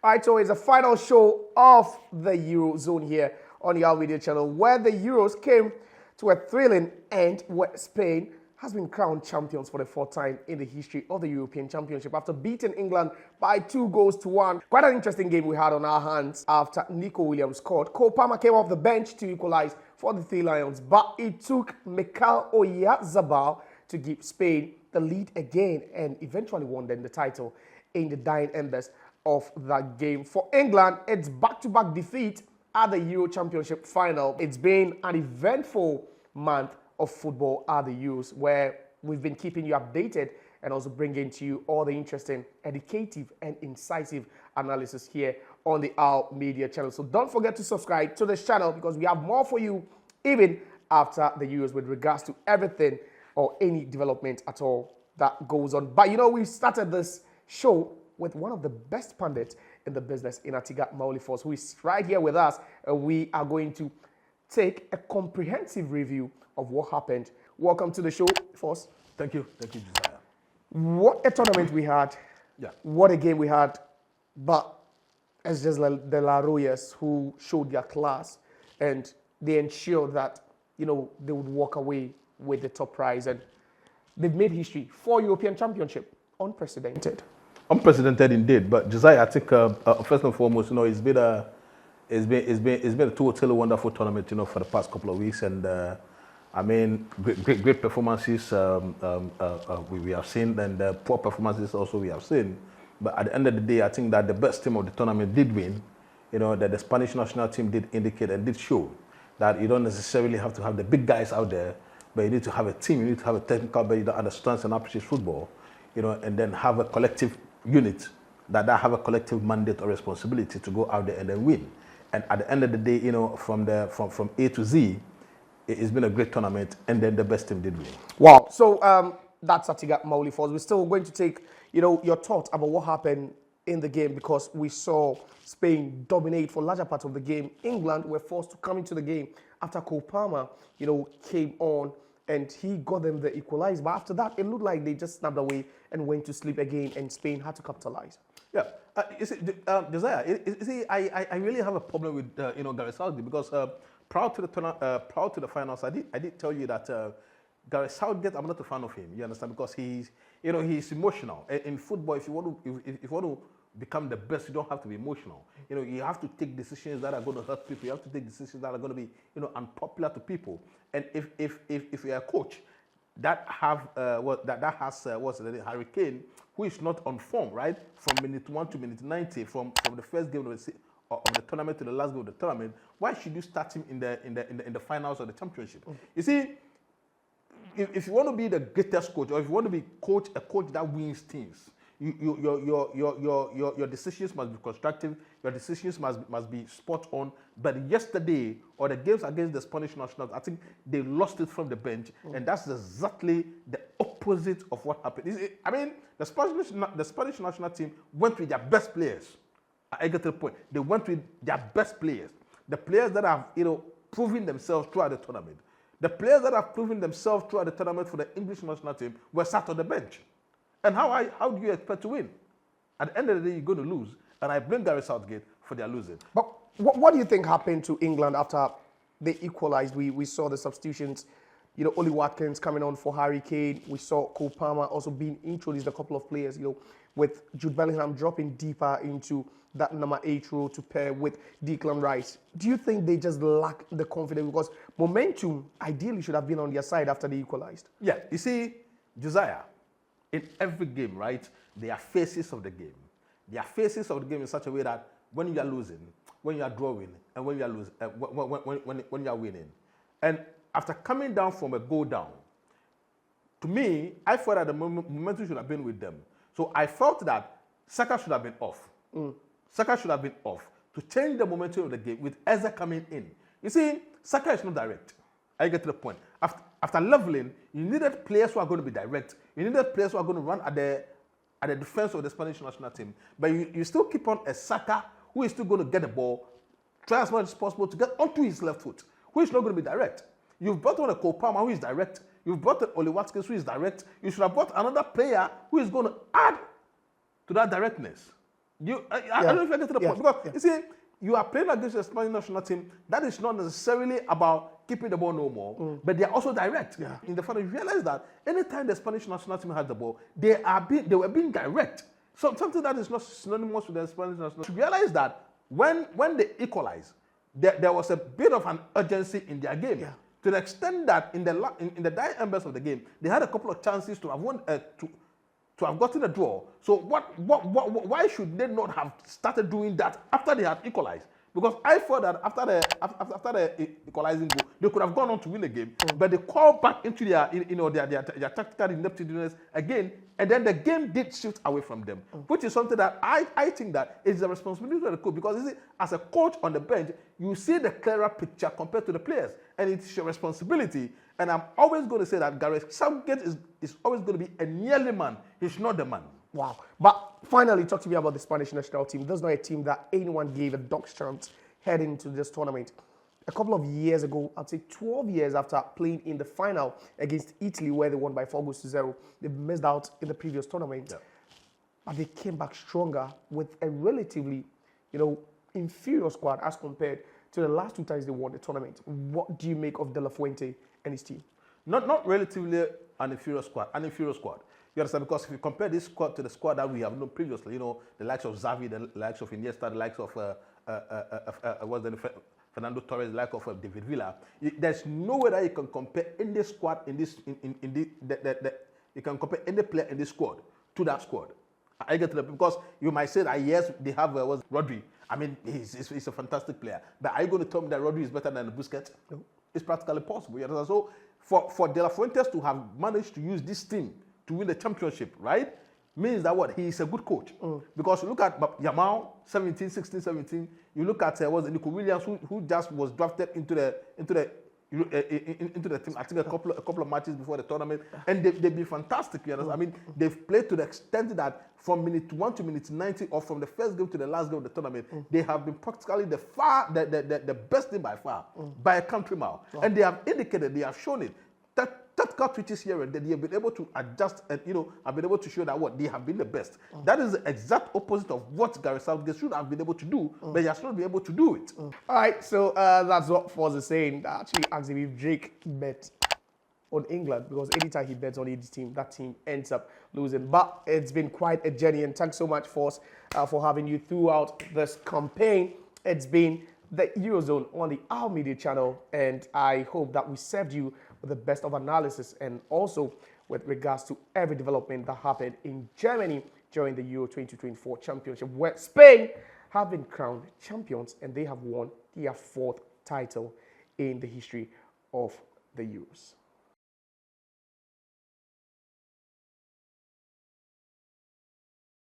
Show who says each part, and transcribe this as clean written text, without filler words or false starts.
Speaker 1: All right, so it's a final show of the Eurozone here on the Our Media channel, where the Euros came to a thrilling end where Spain has been crowned champions for the fourth time in the history of the European Championship after beating England by 2-1. Quite an interesting game we had on our hands after Nico Williams scored. Cole Palmer came off the bench to equalize for the Three Lions, but it took Mikel Oyarzabal to give Spain the lead again and eventually won then the title in the dying embers of that game. For England, it's back-to-back defeat at the Euro Championship final. It's been an eventful month of football at the Euros, where we've been keeping you updated and also bringing to you all the interesting, educative, and incisive analysis here on the Our Media channel. So don't forget to subscribe to this channel because we have more for you even after the Euros with regards to everything or any development at all that goes on. But you know, we started this show with one of the best pundits in the business, in Atiga Maulifos, who is right here with us. We are going to take a comprehensive review of what happened. Welcome to the show, Force.
Speaker 2: Thank you, Josiah.
Speaker 1: What a tournament we had.
Speaker 2: Yeah.
Speaker 1: What a game we had. But it's just the La Royas who showed their class, and they ensured that, you know, they would walk away with the top prize, and they've made history for European Championship. Unprecedented.
Speaker 2: Unprecedented indeed. But Josiah, I think first and foremost, you know, it's been a totally wonderful tournament, you know, for the past couple of weeks, and I mean, great performances we have seen, and poor performances also we have seen. But at the end of the day, I think that the best team of the tournament did win. You know, that the Spanish national team did indicate and did show that you don't necessarily have to have the big guys out there, but you need to have a team, you need to have a technical body that understands and appreciates football, you know, and then have a collective unit that have a collective mandate or responsibility to go out there and then win. And at the end of the day, you know, from A to Z, it's been a great tournament, and then the best team did win.
Speaker 1: Wow. So that's Atiga Maulifos. We're still going to take, you know, your thoughts about what happened in the game, because we saw Spain dominate for larger parts of the game. England were forced to come into the game after Cole Palmer, you know, came on and he got them the equalizer. But after that, it looked like they just snapped away and went to sleep again, and Spain had to capitalize.
Speaker 2: Yeah, you see, Josiah, I really have a problem with you know, Gareth Southgate, because prior to the finals, I did tell you that Gareth Southgate, I'm not a fan of him. You understand? Because he's emotional. In football, if you want to become the best, you don't have to be emotional. You know, you have to take decisions that are going to hurt people. You have to take decisions that are going to be, you know, unpopular to people. And if you're a coach that has Harry Kane, who is not on form, right, from minute 1 to minute 90, from the first game of the tournament to the last game of the tournament, why should you start him in the finals of the championship? You see, if you want to be the greatest coach, or if you want to be a coach that wins teams, your decisions must be constructive. Your decisions must be spot on. But yesterday, or the games against the Spanish nationals, I think they lost it from the bench, and that's exactly the opposite of what happened. I mean, the Spanish national team went with their best players. I get to the point. They went with their best players, the players that have, you know, proven themselves throughout the tournament. The players that have proven themselves throughout the tournament for the English national team were sat on the bench. And how do you expect to win? At the end of the day, you're going to lose. And I blame Gareth Southgate for their losing.
Speaker 1: But what do you think happened to England after they equalized? We saw the substitutions. You know, Oli Watkins coming on for Harry Kane. We saw Cole Palmer also being introduced, a couple of players, you know, with Jude Bellingham dropping deeper into that number 8 role to pair with Declan Rice. Do you think they just lack the confidence? Because momentum ideally should have been on their side after they equalized.
Speaker 2: Yeah, you see, Josiah, in every game, right, there are phases of the game. There are phases of the game in such a way that when you are losing, when you are drawing, and when you are losing, when you are winning. And after coming down from a goal down, to me, I felt that the momentum should have been with them. So I felt that Saka should have been off. Saka should have been off to change the momentum of the game with Eze coming in. You see, Saka is not direct. I get to the point. After leveling, you needed players who are going to be direct. You needed players who are going to run at the defense of the Spanish national team. But you still keep on a Saka who is still going to get the ball, try as much as possible to get onto his left foot, who is not going to be direct. You've brought on a Cole Palmer who is direct. You've brought an Oli Watkins who is direct. You should have brought another player who is going to add to that directness. I don't know if I get to the point. Because, you see, you are playing against the Spanish national team. That is not necessarily about keeping the ball no more, but they are also direct. Yeah. In the final, you realize that anytime the Spanish national team had the ball, they were being direct. So something that is not synonymous with the Spanish national team. You realize that when they equalize, there was a bit of an urgency in their game. Yeah. To the extent that in the dire embers of the game, they had a couple of chances to have won to have gotten a draw. So why should they not have started doing that after they had equalized? Because I thought that after the equalizing goal, they could have gone on to win the game, but they called back into their tactical ineptitude again, and then the game did shift away from them, which is something that I think that is the responsibility of the coach. Because you see, as a coach on the bench, you see the clearer picture compared to the players, and it's your responsibility. And I'm always going to say that Gareth Southgate is always going to be a nearly man. He's not the man.
Speaker 1: Wow. But finally, talk to me about the Spanish national team. This is not a team that anyone gave a dog's chance heading into this tournament. A couple of years ago, I'd say 12 years after playing in the final against Italy, where they won by 4 goals to 0, they missed out in the previous tournament. Yeah. But they came back stronger with a relatively, inferior squad as compared to the last 2 times they won the tournament. What do you make of De La Fuente and his team?
Speaker 2: Not relatively an inferior squad. You understand? Because if you compare this squad to the squad that we have known previously, the likes of Xavi, the likes of Iniesta, the likes of Fernando Torres, the likes of David Villa, there's no way that you can compare any squad you can compare any player in this squad to that squad. I get to that because you might say that yes, they have Rodri. I mean, he's a fantastic player. But are you going to tell me that Rodri is better than Busquets? No. It's practically possible. You understand? So for De La Fuentes to have managed to use this team to win the championship, right, means that what? He is a good coach. Because you look at Yamal, 16, 17. You look at Nico Williams, who just was drafted into the team, I think a couple of matches before the tournament, and they've been fantastic. You understand? I mean, they've played to the extent that from minute 1 to minute 90, or from the first game to the last game of the tournament, they have been practically the best team by far, by a country mile. Wow. And they have indicated, they have shown it. Tactical twitches here and there, they have been able to adjust and have been able to show that what they have been the best. That is the exact opposite of what Gareth Southgate should have been able to do, but he has not been able to do it.
Speaker 1: All right, so that's what Foz is saying. I actually asked him if Drake bet on England, because anytime he bets on his team, that team ends up losing. But it's been quite a journey, and thanks so much, Foz, for having you throughout this campaign. It's been the Eurozone on the Our Media channel, and I hope that we served you with the best of analysis, and also with regards to every development that happened in Germany during the Euro 2024 championship, where Spain have been crowned champions and they have won their 4th title in the history of the Euros.